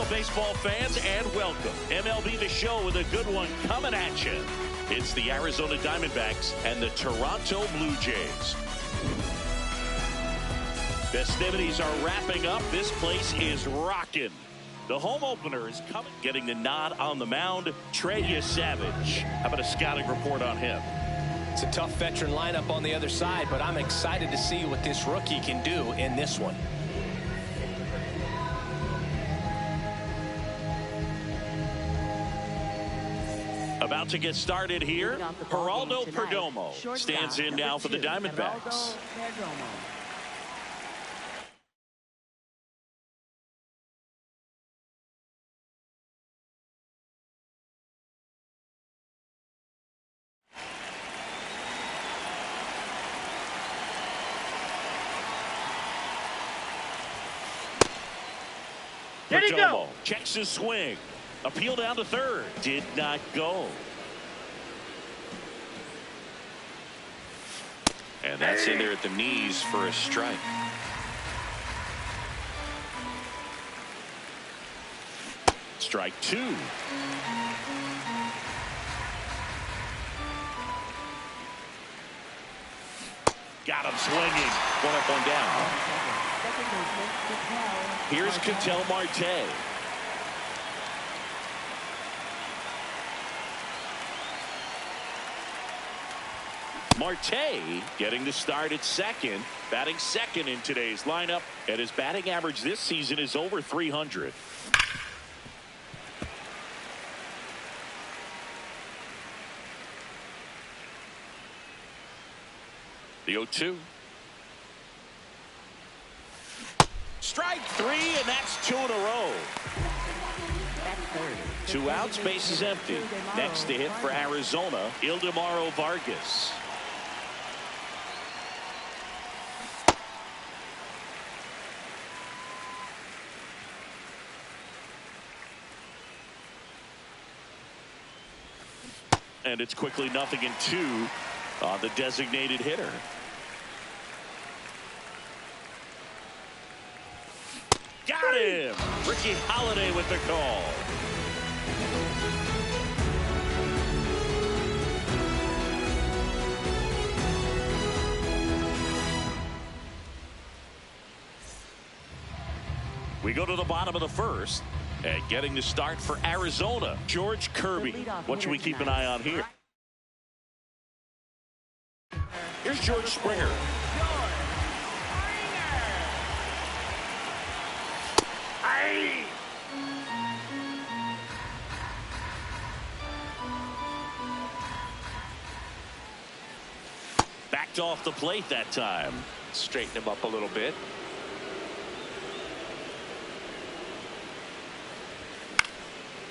Baseball fans, and welcome. MLB The Show with a good one coming at you. It's the Arizona Diamondbacks and the Toronto Blue Jays. Festivities are wrapping up. This place is rocking. The home opener is coming. Getting the nod on the mound, Trey Savage. How about a scouting report on him? It's a tough veteran lineup on the other side, but I'm excited to see what this rookie can do in this one. A About to get started here. Geraldo Perdomo stands in now for the Diamondbacks. Perdomo checks his swing. Appeal down to third. Did not go. And that's in there at the knees for a strike. Strike two. Got him swinging. One up, one down. Here's Ketel Marte. Marte getting the start at second, batting second in today's lineup, and his batting average this season is over 300. The 0-2. Strike three, and that's two in a row. 2 outs, base is empty. Next to hit for Arizona, Ildemaro Vargas. And it's quickly 0-2 on the designated hitter. Got him! Ricky Holiday with the call. We go to the bottom of the first, and getting the start for Arizona, George Kirby. What should we keep an eye on here? Here's George Springer. Backed off the plate that time. Straighten him up a little bit.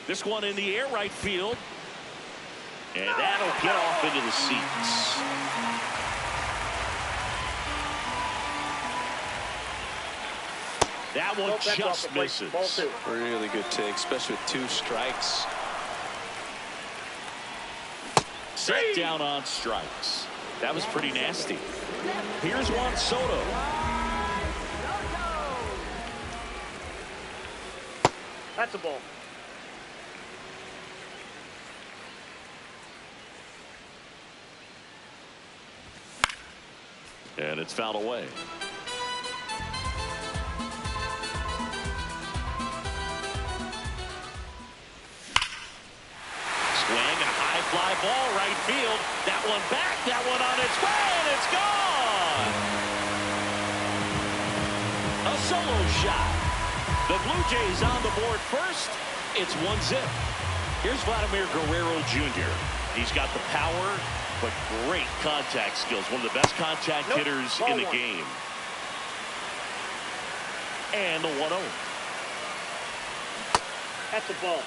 This one in the air, right field. And that'll get off into the seats. That one just misses. Really good take, especially with 2 strikes. Set down on strikes. That was pretty nasty. Here's Juan Soto. That's a ball. And it's fouled away. Swing and a high fly ball right field. That one back, that one on its way, and it's gone. A solo shot. The Blue Jays on the board first. It's 1-0. Here's Vladimir Guerrero Jr. He's got the power, but great contact skills. One of the best contact hitters in the game. And the 1-0. That's a ball.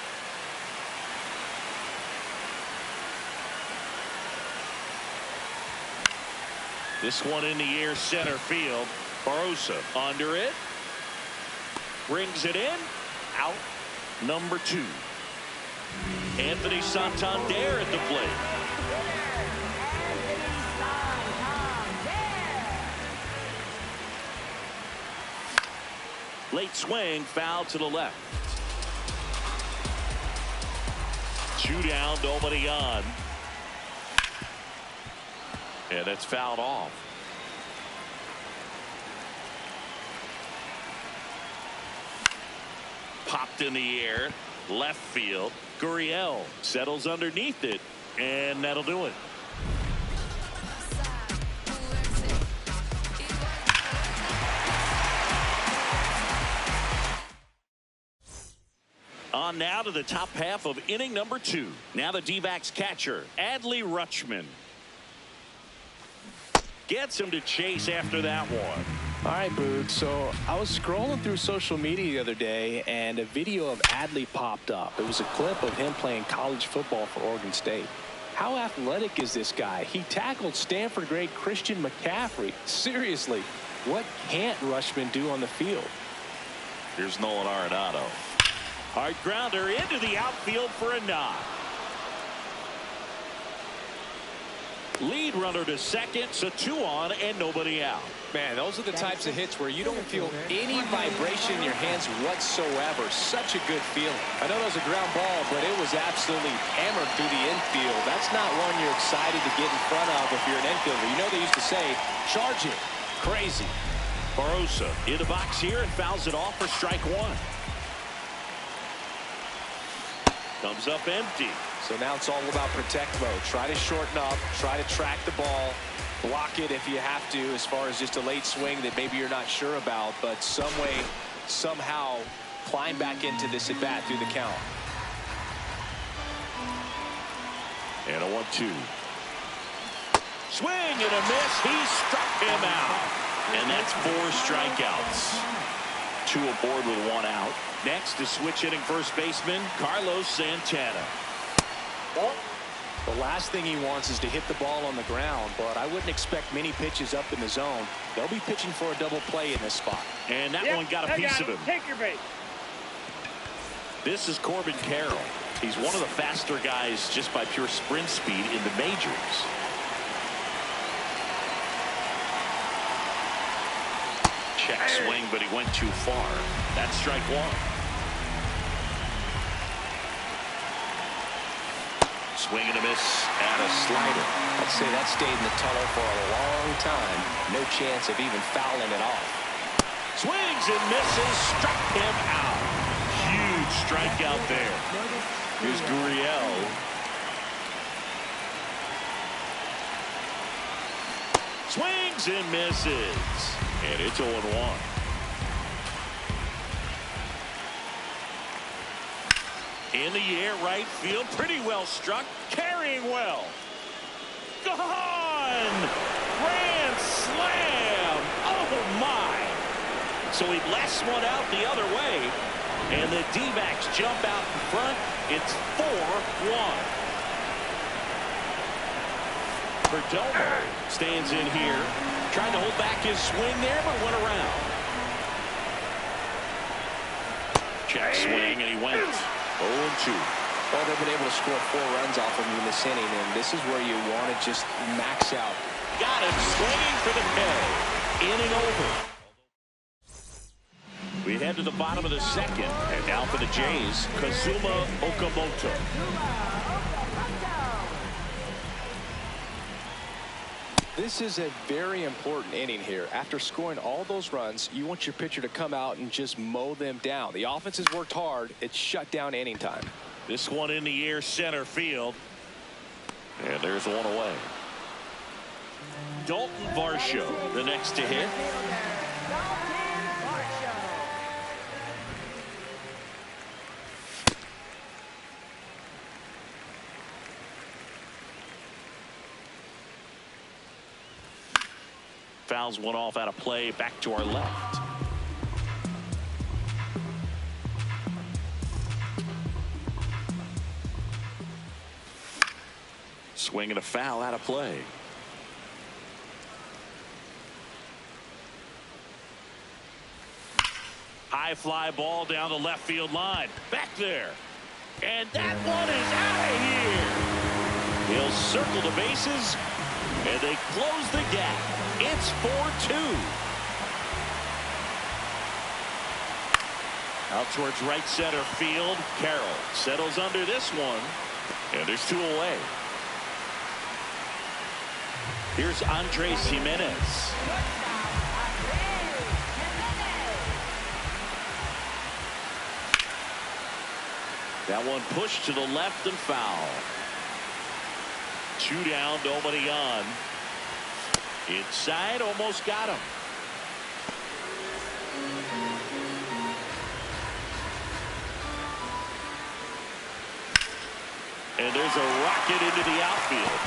This one in the air, center field. Barosa under it. Brings it in. Out. Number 2. Anthony Santander at the plate. Late swing, foul to the left. 2 down, nobody on. And that's fouled off. Popped in the air, left field. Gurriel settles underneath it, and that'll do it. on now to the top half of inning number 2. Now the D-backs catcher, Rlhske. Gets him to chase after that one. All right, Boog. So I was scrolling through social media the other day, and a video of Adley popped up. It was a clip of him playing college football for Oregon State. How athletic is this guy? He tackled Stanford great Christian McCaffrey. Seriously, what can't Rlhske do on the field? Here's Nolan Arenado. Hard grounder into the outfield for a knock. Lead runner to second, so 2 on and nobody out. Man, those are the types of hits where you don't feel any vibration in your hands whatsoever. Such a good feeling. I know that was a ground ball, but it was absolutely hammered through the infield. That's not one you're excited to get in front of if you're an infielder. You know they used to say, charge it. Crazy. Barosa in the box here and fouls it off for strike 1. Comes up empty. So now it's all about protect mode. Try to shorten up, try to track the ball, block it if you have to, as far as just a late swing that maybe you're not sure about, but some way, somehow climb back into this at bat through the count. And a 1-2. Swing and a miss. He struck him out. And that's 4 strikeouts. 2 aboard with 1 out. Next is switch hitting first baseman Carlos Santana. The last thing he wants is to hit the ball on the ground, but I wouldn't expect many pitches up in the zone. They'll be pitching for a double play in this spot. And that one got a piece of him. Take your bait. This is Corbin Carroll. He's one of the faster guys just by pure sprint speed in the majors. Check swing, but he went too far. That's strike 1. Swing and a miss and a slider. I'd say that stayed in the tunnel for a long time. No chance of even fouling it off. Swings and misses, struck him out. Huge strikeout there. Here's Gurriel. Swings and misses. And it's 0-1. In the air, right field, pretty well struck, carrying well. Gone! Grand slam! Oh, my! So he blasts one out the other way, and the D-backs jump out in front. It's 4-1. Perdomo stands in here, trying to hold back his swing there, but went around. Check swing, and he went 0-2. Well, they've been able to score 4 runs off of him in this inning, and this is where you want to just max out. Got him swinging for the K. Inning over. We head to the bottom of the second, and now for the Jays, Kazuma Okamoto. This is a very important inning here. After scoring all those runs, you want your pitcher to come out and just mow them down. The offense has worked hard. It's shut down inning time. This one in the air, center field. And there's one away. Dalton Varsho, the next to hit. Fouls one off out of play, back to our left. Swing and a foul out of play. High fly ball down the left field line. Back there. And that one is out of here. He'll circle the bases, and they close the gap. It's 4-2. Out towards right center field. Carroll settles under this one, and there's 2 away. Here's Andres Jimenez. That one pushed to the left and foul. 2 down, nobody on. Inside, almost got him. And there's a rocket into the outfield.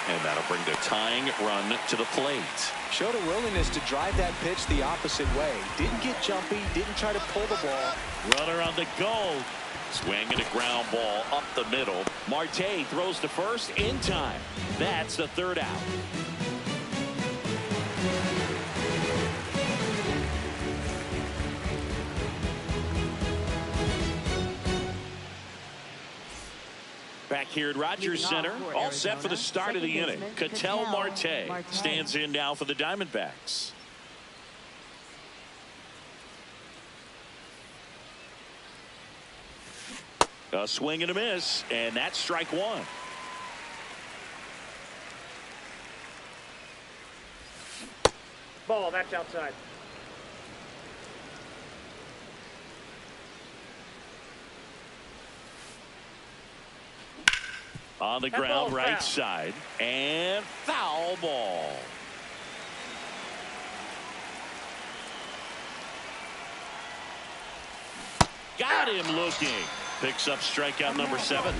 And that'll bring the tying run to the plate. Showed a willingness to drive that pitch the opposite way. Didn't get jumpy, didn't try to pull the ball. Runner on the go. Swing and a ground ball up the middle. Marte throws to first in time. That's the third out. Back here at Rogers Center, all set for the start of the inning. Ketel Marte stands in now for the Diamondbacks. A swing and a miss, and that's strike one. Ball, that's outside. On the ground, right side, and foul ball. Got him looking. Picks up strikeout number 7.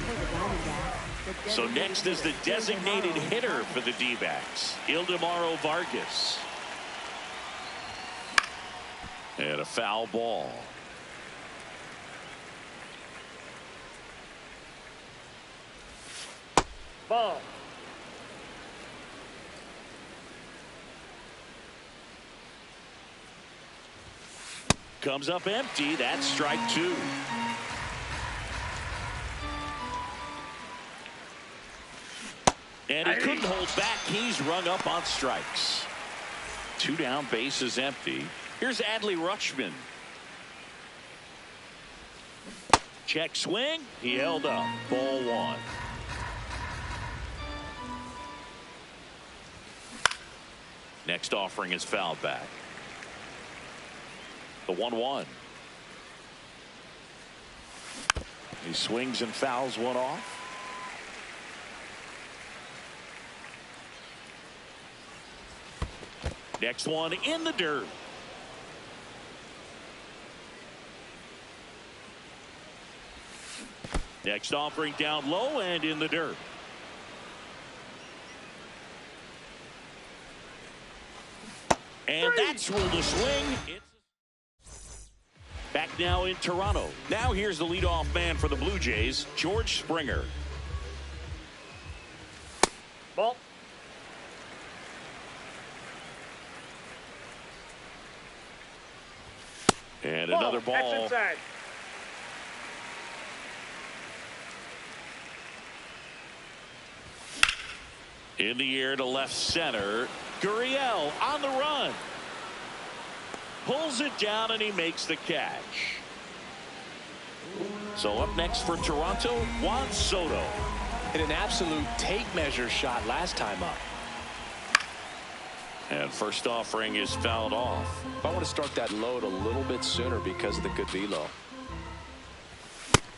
So next is the designated hitter for the D-backs, Ildemaro Vargas. And a foul ball. Ball. Comes up empty. That's strike 2. And he couldn't hold back. He's rung up on strikes. 2 down, bases empty. Here's Adley Rutschman. Check swing. He held up. Ball 1. Next offering is fouled back. The 1-1. He swings and fouls one off. Next one in the dirt. Next offering down low and in the dirt. And that's ruled a swing. It's back now in Toronto. Now here's the leadoff man for the Blue Jays, George Springer. Ball. And another ball. That's inside. In the air to left center. Gurriel on the run. Pulls it down and he makes the catch. So up next for Toronto, Juan Soto. Hit an absolute tape measure shot last time up. And first offering is fouled off. I want to start that load a little bit sooner because of the good velo.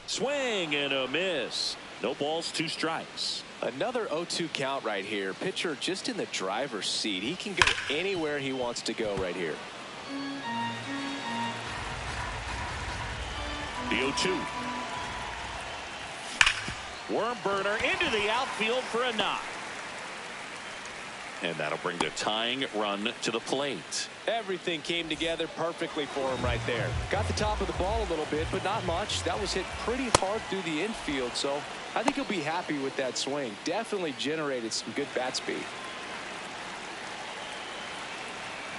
Swing and a miss. No balls, 2 strikes. Another 0-2 count right here. Pitcher just in the driver's seat. He can go anywhere he wants to go right here. The 0-2. Worm burner into the outfield for a knock. And that'll bring the tying run to the plate. Everything came together perfectly for him right there. Got the top of the ball a little bit, but not much. That was hit pretty hard through the infield, so I think he'll be happy with that swing. Definitely generated some good bat speed.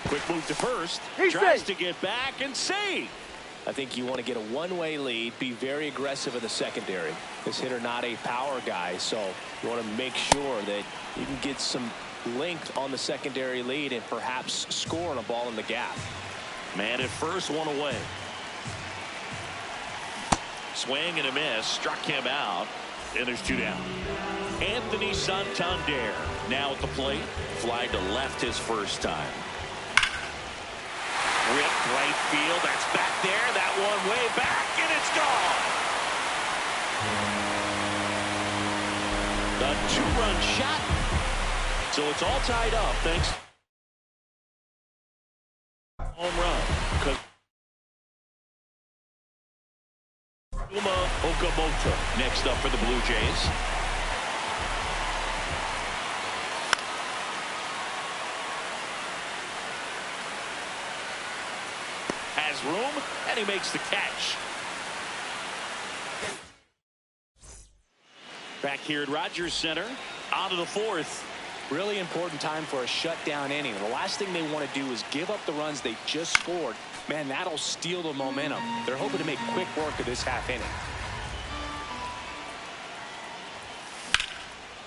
Quick move to first. He's tries safe. to get back and save. I think you want to get a one-way lead, be very aggressive in the secondary. This hitter not a power guy, so you want to make sure that you can get some length on the secondary lead and perhaps score on a ball in the gap. Man at first, 1 away. Swing and a miss, struck him out, and there's 2 down. Anthony Santander now at the plate. Fly to left his first time. Ripped right field. That's back there. That one way back, and it's gone. The 2-run shot. So it's all tied up thanks to home run. Uma over Okamoto next up for the Blue Jays. Has room, and he makes the catch. Back here at Rogers Center, on to the fourth. Really important time for a shutdown inning. The last thing they want to do is give up the runs they just scored. Man, that'll steal the momentum. They're hoping to make quick work of this half inning.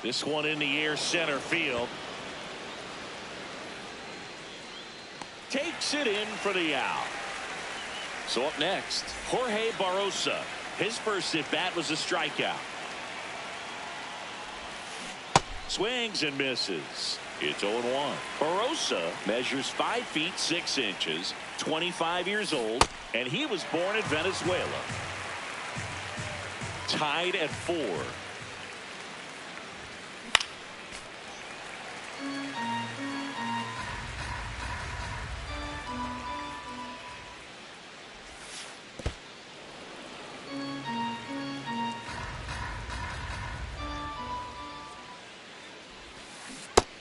This one in the air, center field. Takes it in for the out. So up next, Jorge Barrosa. His first at bat was a strikeout. Swings and misses. It's 0-1. Barrosa measures 5 feet 6 inches, 25 years old, and he was born in Venezuela. Tied at 4.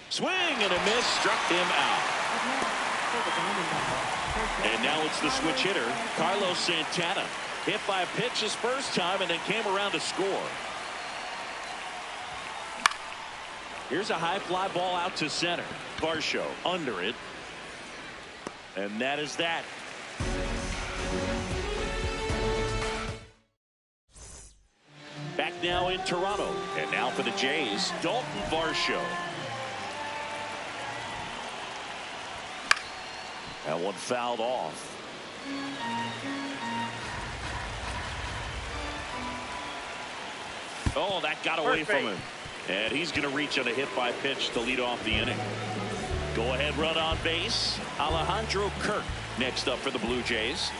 Swing and a miss, struck him out. And now it's the switch hitter, Carlos Santana. Hit by a pitch his first time and then came around to score. Here's a high fly ball out to center. Varsho under it. And that is that. Back now in Toronto. And now for the Jays, Dalton Varsho. That one fouled off. Oh, that got away from him. And he's going to reach on a hit by pitch to lead off the inning. Go ahead run on base. Alejandro Kirk next up for the Blue Jays.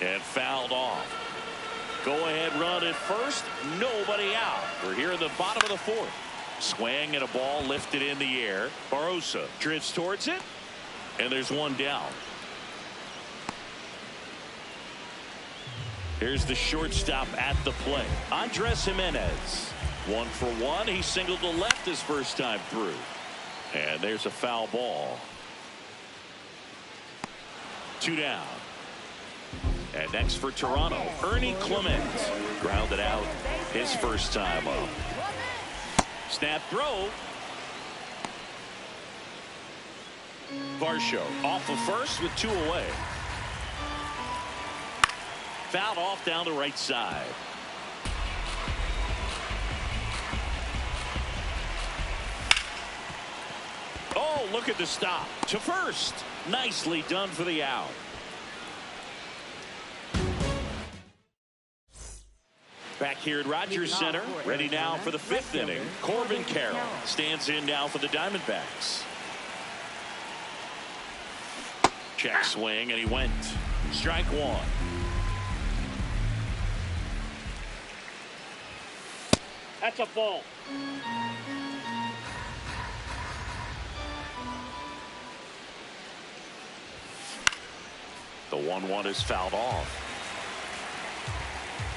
And fouled off. Go ahead run at first. Nobody out. We're here in the bottom of the fourth. Swing and a ball lifted in the air. Barrosa drifts towards it. And there's one down. Here's the shortstop at the plate. Andres Jimenez. 1 for 1. He singled to left his first time through. And there's a foul ball. 2 down. And next for Toronto, Ernie Clement. Grounded out his first time up. Snap throw. Varsho off of first with 2 away. Fouled off down the right side. Oh, look at the stop to first. Nicely done for the out. Back here at Rogers Center, ready now for the 5th inning. Corbin Carroll stands in now for the Diamondbacks. Check swing, and he went. Strike 1. That's a ball. The 1-1 is fouled off.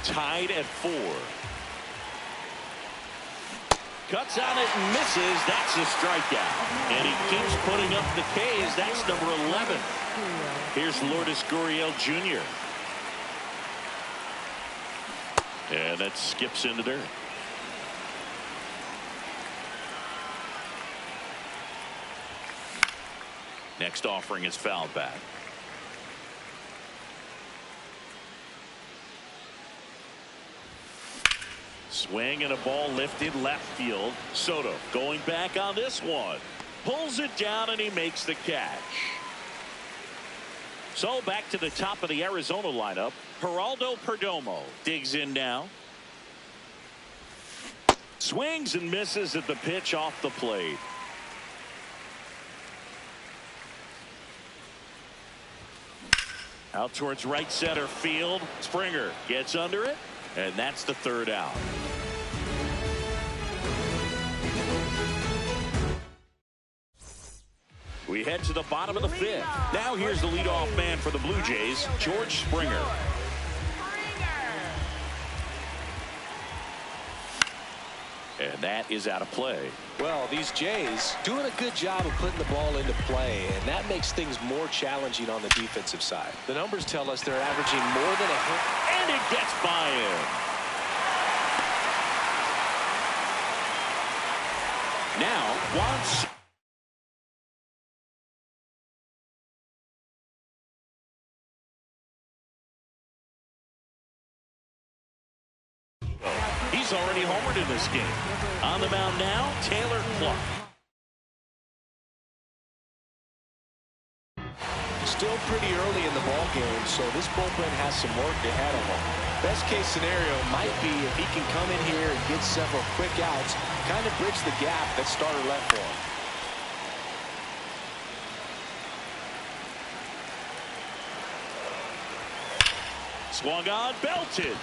Tied at 4. Cuts on it and misses. That's a strikeout. And he keeps putting up the K's. That's number 11. Here's Lourdes Gurriel Jr. And that skips in the dirt. Next offering is fouled back. Swing and a ball lifted left field. Soto going back on this one. Pulls it down and he makes the catch. So back to the top of the Arizona lineup. Geraldo Perdomo digs in now. Swings and misses at the pitch off the plate. Out towards right center field. Springer gets under it, and that's the 3rd out. We head to the bottom of the 5th. Now here's the leadoff man for the Blue Jays, George Springer. And that is out of play. Well, these Jays doing a good job of putting the ball into play, and that makes things more challenging on the defensive side. The numbers tell us they're averaging more than a hit. And it gets by him. Now, once. He's already homered in this game. On the mound now, Taylor Clark. Still pretty early in the ball game, so this bullpen has some work ahead of him. Best case scenario might be if he can come in here and get several quick outs, kind of bridge the gap that starter left for him. Swung on, belted.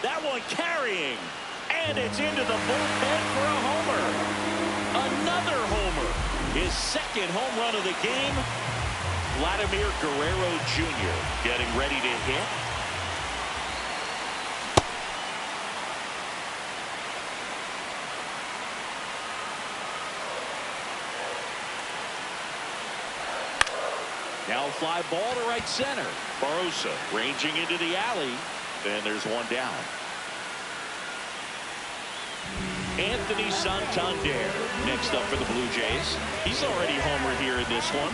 That one carrying. And it's into the bullpen for a homer. Another homer. His second home run of the game. Vladimir Guerrero Jr. getting ready to hit. Now a fly ball to right center. Barosa ranging into the alley. And there's one down. Anthony Santander next up for the Blue Jays. He's already homered here in this one.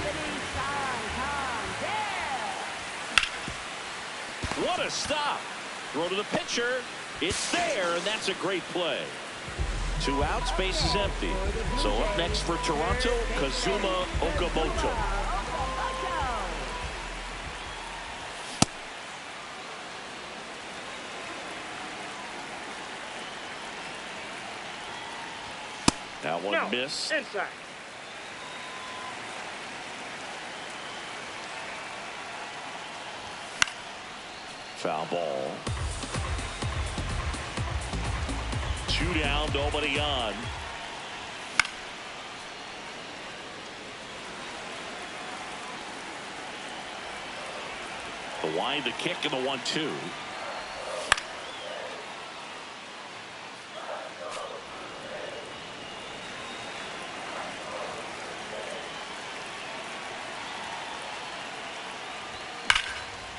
What a stop. Throw to the pitcher. It's there, and that's a great play. 2 outs, base is empty. So up next for Toronto, Kazuma Okamoto. That one missed. Inside. Foul ball. 2 down, nobody on. The wind, the kick, and the 1-2.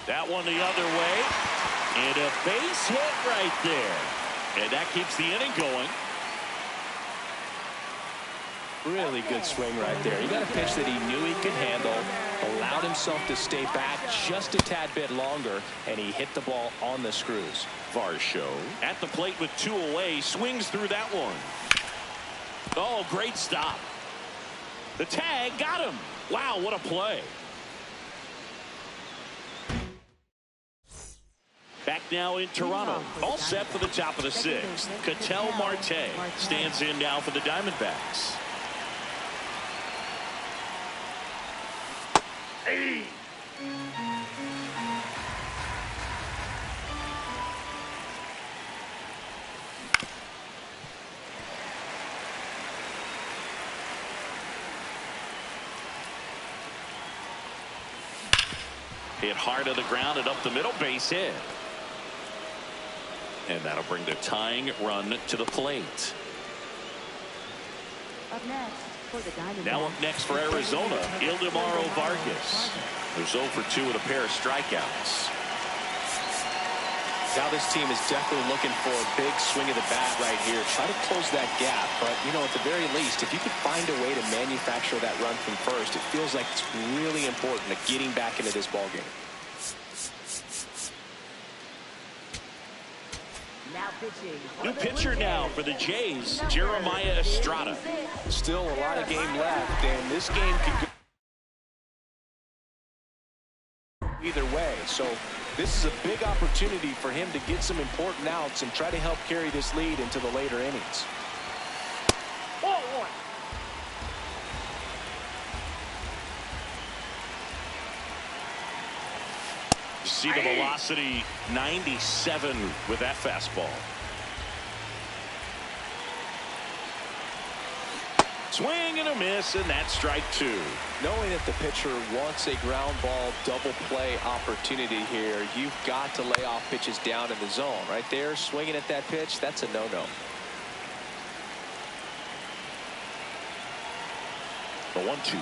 That one the other way. And a base hit right there. And that keeps the inning going. Really good swing right there. He got a pitch that he knew he could handle, allowed himself to stay back just a tad bit longer, and he hit the ball on the screws. Varsho at the plate with 2 away, swings through that one. Oh, great stop. The tag got him. Wow, what a play. Back now in Toronto, all set for the top of the 6th. Ketel Marte stands in now for the Diamondbacks. Hey. Hit hard to the ground and up the middle, base hit. And that'll bring the tying run to the plate. Up next for the Diamondbacks. Now up next for Arizona, Ildemaro Vargas. There's 0 for 2 with a pair of strikeouts. Now this team is definitely looking for a big swing of the bat right here. Try to close that gap. But, you know, at the very least, if you could find a way to manufacture that run from first, it feels like it's really important to getting back into this ballgame. New pitcher now for the Jays, Jeremiah Estrada. Still a lot of game left, and this game could go either way. So this is a big opportunity for him to get some important outs and try to help carry this lead into the later innings. See the velocity, 97 with that fastball. Swing and a miss, and that's strike 2. Knowing that the pitcher wants a ground ball double play opportunity here, you've got to lay off pitches down in the zone. Right there, swinging at that pitch, that's a no-no. The 1-2.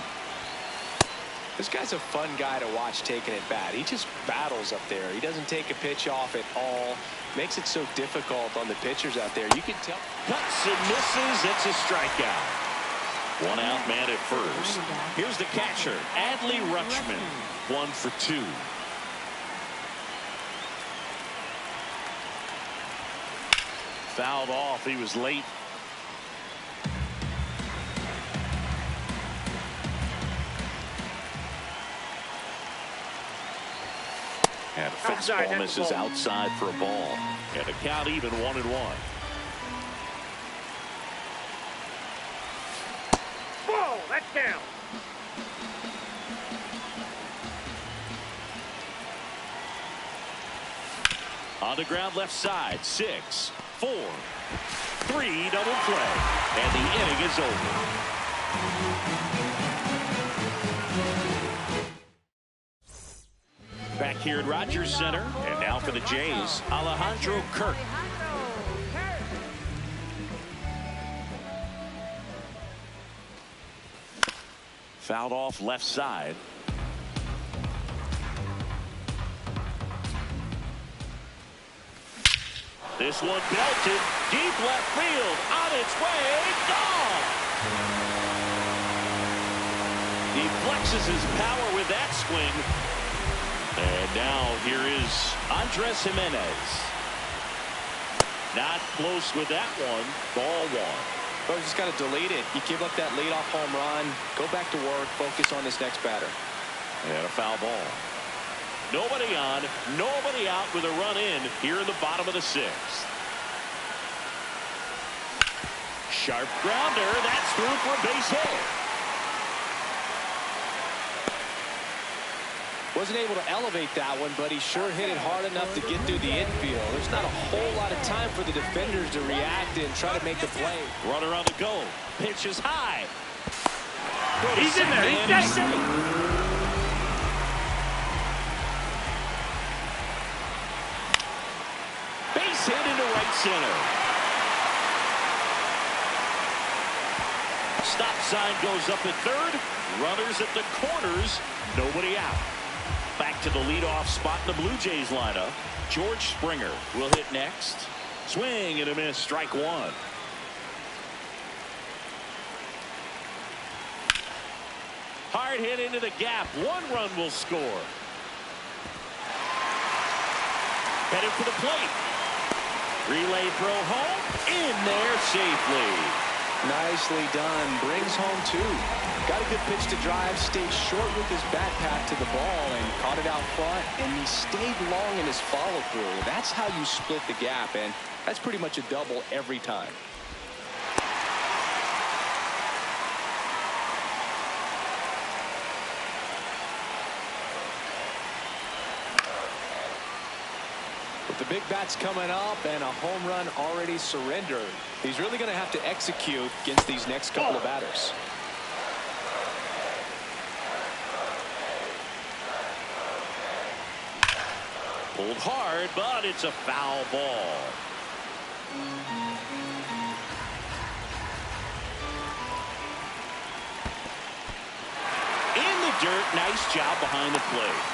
This guy's a fun guy to watch taking it bat. He just battles up there. He doesn't take a pitch off at all. Makes it so difficult on the pitchers out there. You can tell. Cuts and misses. It's a strikeout. One out, man at first. Here's the catcher, Adley Rutschman. 1 for 2. Fouled off. He was late. And a fastball misses outside for a ball. And a count even 1-1. Ball, that's down. On the ground left side, 6, 4, 3, double play. And the inning is over. Back here at Rogers Center, and now for the Jays, Alejandro Kirk. Fouled off left side. This one belted deep left field, on its way, gone. He flexes his power with that swing. And now here is Andres Jimenez. Not close with that one. Ball 1. Well, just got to delete it. You give up that leadoff home run. Go back to work. Focus on this next batter. And a foul ball. Nobody on, nobody out with a run in here in the bottom of the 6th. Sharp grounder. That's through for a base hit. Wasn't able to elevate that one, but he sure hit it hard enough to get through the infield. There's not a whole lot of time for the defenders to react and try to make the play. Runner on the go. Pitch is high. He's in there. He's safe. Base hit into right center. Stop sign goes up at third. Runners at the corners. Nobody out. Back to the leadoff spot in the Blue Jays lineup. George Springer will hit next. Swing and a miss. Strike 1. Hard hit into the gap. 1 run will score. Headed for the plate. Relay throw home. In there safely. Nicely done. Brings home 2. Got a good pitch to drive. Stayed short with his bat pack to the ball and caught it out front. And he stayed long in his follow through. That's how you split the gap. And that's pretty much a double every time. With the big bats coming up and a home run already surrendered, he's really going to have to execute against these next couple of batters. Pulled hard, but it's a foul ball. In the dirt. Nice job behind the plate.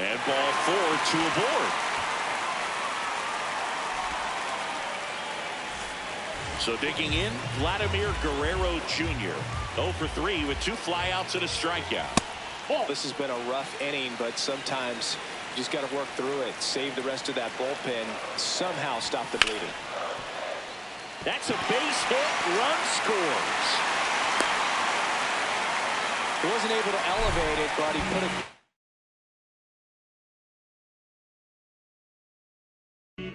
And ball 4 to a board. So digging in, Vladimir Guerrero Jr. 0 for 3 with 2 flyouts and a strikeout. Well, this has been a rough inning, but sometimes you just got to work through it. Save the rest of that bullpen. Somehow stop the bleeding. That's a base hit. Run scores. He wasn't able to elevate it, but he put it.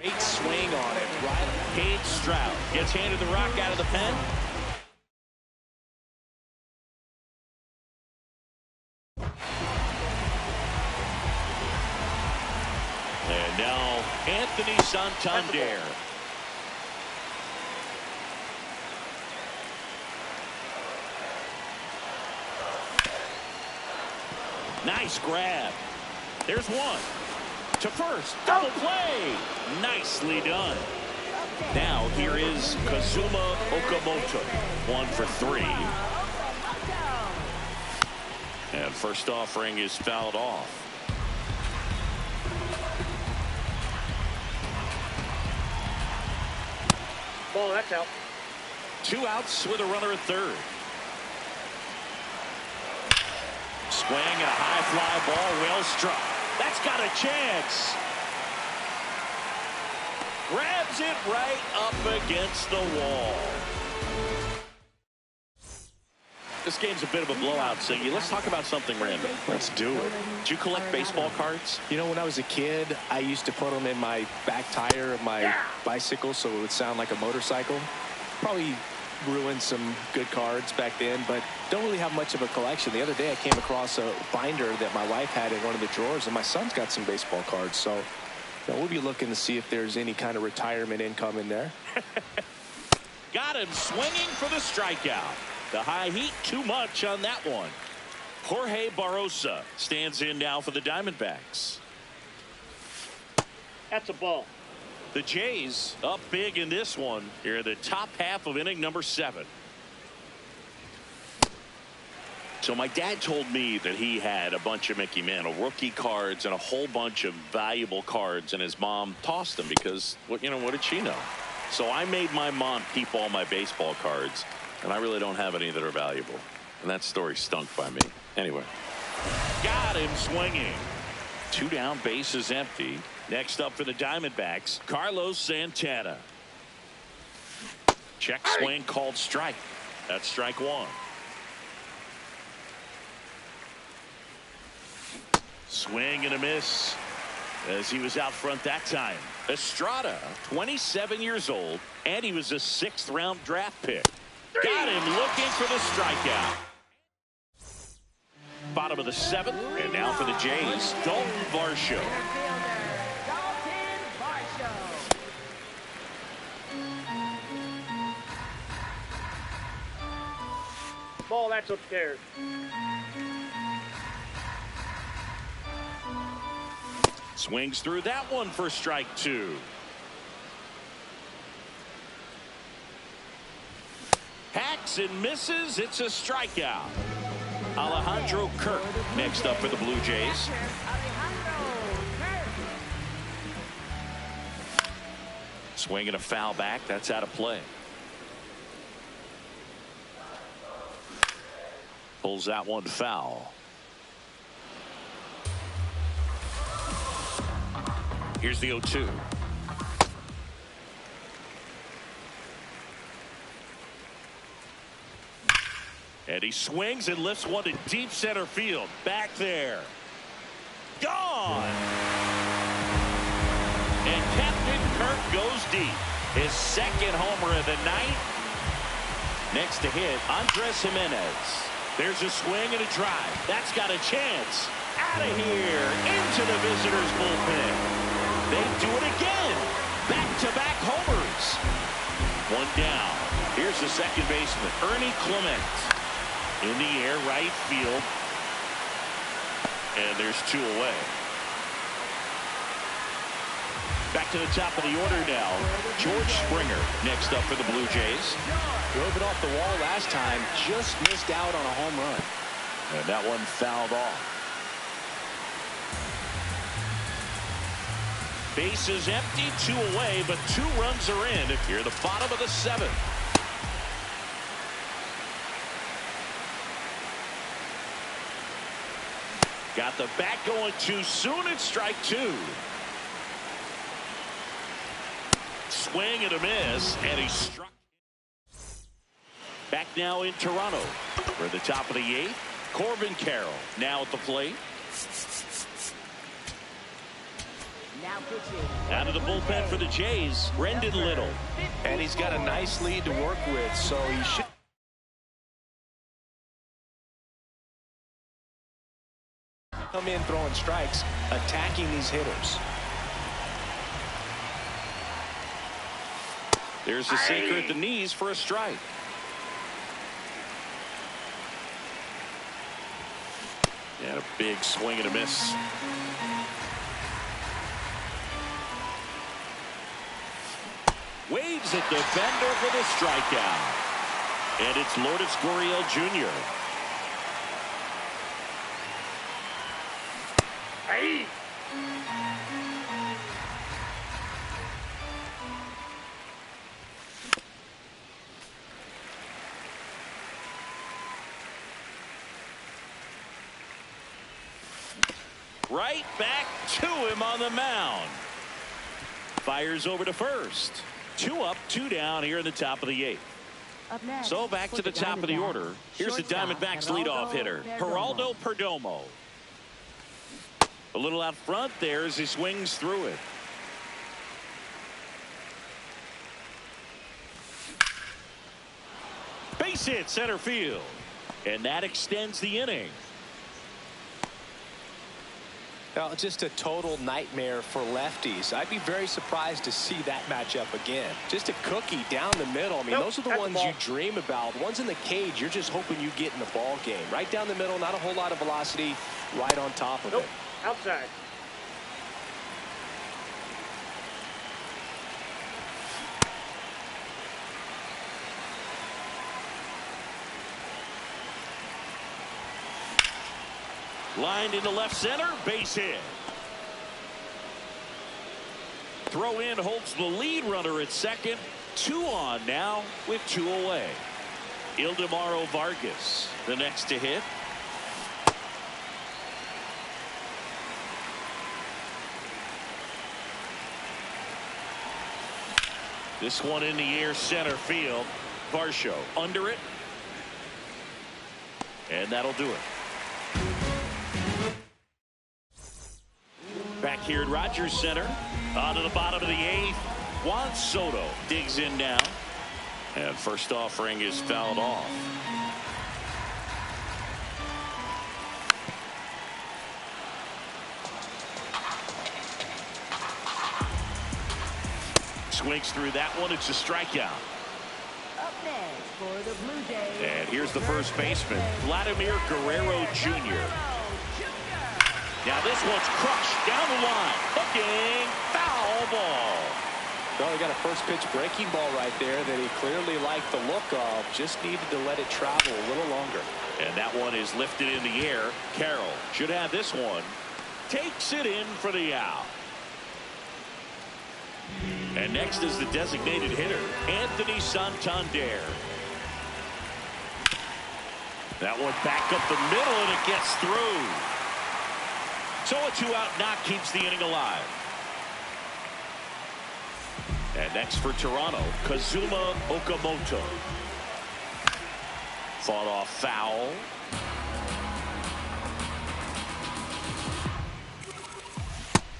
Great swing on it. Right. Cade Stroud gets handed the rock out of the pen. And now Anthony Santander. Nice grab. There's one. to first. Double play. Nicely done. Now here is Kazuma Okamoto. 1 for 3. And first offering is fouled off. Ball, that's out. 2 outs with a runner at third. Swing and a high fly ball, well struck. That's got a chance. Grabs it right up against the wall. This game's a bit of a blowout, Siggy. Let's talk about something random. Let's do it. Did you collect baseball cards? You know, when I was a kid, I used to put them in my back tire of my bicycle so it would sound like a motorcycle. Probably ruined some good cards back then, but don't really have much of a collection. The other day I came across a binder that my wife had in one of the drawers, and my son's got some baseball cards. So you know, we'll be looking to see if there's any kind of retirement income in there. Got him swinging for the strikeout. The high heat, too much on that one. Jorge Barrosa stands in now for the Diamondbacks. That's a ball. The Jays up big in this one here in the top half of inning number 7. So my dad told me that he had a bunch of Mickey Mantle rookie cards and a whole bunch of valuable cards, and his mom tossed them because, what did she know? So I made my mom keep all my baseball cards, and I really don't have any that are valuable. And that story stunk by me. Anyway, got him swinging. 2 down, bases empty. Next up for the Diamondbacks, Carlos Santana. Check swing called strike. That's strike 1. Swing and a miss as he was out front that time. Estrada, 27 years old, and he was a 6th round draft pick. Got him looking for the strikeout. Bottom of the 7th, and now for the Jays, Dalton Varsho. Ball, that's upstairs. Swings through that one for strike 2. Hacks and misses. It's a strikeout. Alejandro Kirk next up for the Blue Jays. Swinging a foul back. That's out of play. Pulls that one foul. Here's the 0-2. And he swings and lifts one to deep center field. Back there. Gone. And Captain Kirk goes deep. His 2nd homer of the night. Next to hit, Andres Jimenez. There's a swing and a drive. That's got a chance. Out of here. Into the visitors' bullpen. They do it again. Back-to-back homers. 1 down. Here's the second baseman, Ernie Clement. In the air, right field. And there's 2 away. Back to the top of the order now. George Springer next up for the Blue Jays. Drove it off the wall last time. Just missed out on a home run. And that one fouled off. Bases empty, 2 away, but 2 runs are in if you're the bottom of the 7th. Got the bat going too soon. It's strike 2. Swing and a miss, and he struck. Back now in Toronto. We're at the top of the 8th. Corbin Carroll now at the plate. Out of the bullpen for the Jays, Brendan Little. And he's got a nice lead to work with, so he should come in throwing strikes, attacking these hitters. There's the sinker at the knees for a strike. And a big swing and a miss. Waves at defender for the strikeout. And it's Lourdes Gurriel Jr. Hey! Right back to him on the mound. Fires over to first. 2 up, 2 down here in the top of the 8th. Up next, So back to the top of the order. Here's the Diamondbacks leadoff hitter, Geraldo Perdomo. A little out front there as he swings through it. Base hit center field. And that extends the inning. Well, just a total nightmare for lefties. I'd be very surprised to see that matchup again. Just a cookie down the middle. I mean, Nope, those are the that's ones the ball. you dream about. The ones in the cage, you're just hoping you get in the ball game. Right down the middle, not a whole lot of velocity, right on top of Nope. it. Outside. Lined into left center, base hit. Throw in holds the lead runner at second. 2 on now with 2 away. Ildemaro Vargas, the next to hit. This one in the air center field. Varsho under it. And that'll do it. Back here at Rogers Center, on to the bottom of the 8th. Juan Soto digs in now. And first offering is fouled off. Swings through that one. It's a strikeout. Up next for the Blue Jays. And here's the first baseman, Vladimir Guerrero Jr. Now this one's crushed down the line. Hooking, foul ball. Well, he got a first pitch breaking ball right there that he clearly liked the look of. Just needed to let it travel a little longer. And that one is lifted in the air. Carroll should have this one. Takes it in for the out. And next is the designated hitter, Anthony Santander. That one back up the middle, and it gets through. So a 2-out knock keeps the inning alive. And next for Toronto, Kazuma Okamoto. Fought off foul.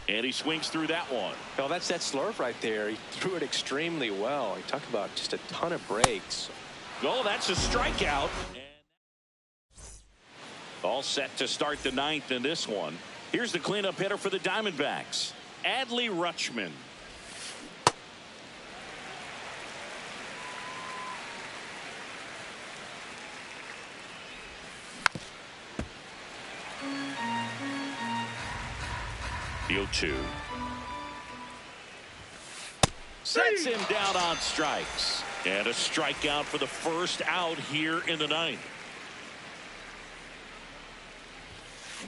And he swings through that one. Well, that's that slurve right there. He threw it extremely well. He talked about just a ton of breaks. Oh, that's a strikeout. All set to start the 9th in this one. Here's the cleanup hitter for the Diamondbacks, Adley Rutschman. The 0-2. Sets him down on strikes. And a strikeout for the first out here in the 9th.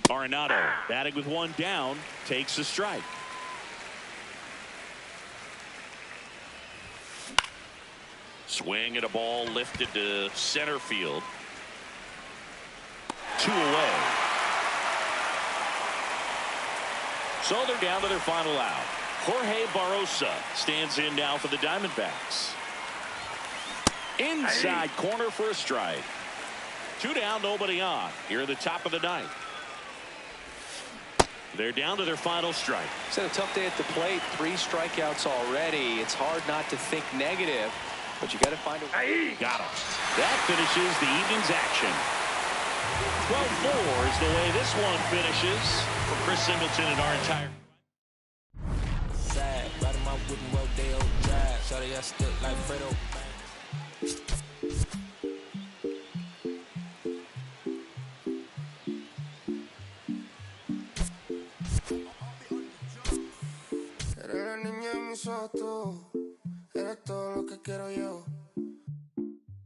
Arenado batting with 1 down, takes a strike. Swing at a ball lifted to center field. 2 away. So they're down to their final out. Jorge Barrosa stands in now for the Diamondbacks. Inside corner for a strike. 2 down, nobody on. Here at the top of the 9th. They're down to their final strike. It's had a tough day at the plate. 3 strikeouts already. It's hard not to think negative, but you got to find a way. Got him. That finishes the evening's action. 12-4 is the way this one finishes for Chris Singleton and our entire. Sad, riding my wooden Rodeo drive. Shawty, I stick like Fredo. eres todo lo que quiero yo.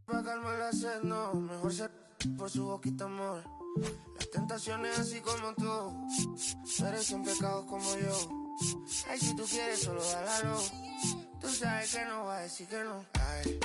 Pa' calmar la sed, no, mejor ser por su boquita, amor. Las tentaciones así como tú, eres sin pecados como yo. Ay, si tú quieres, solo dálalo. Tú sabes que no va a decir que no. Ay,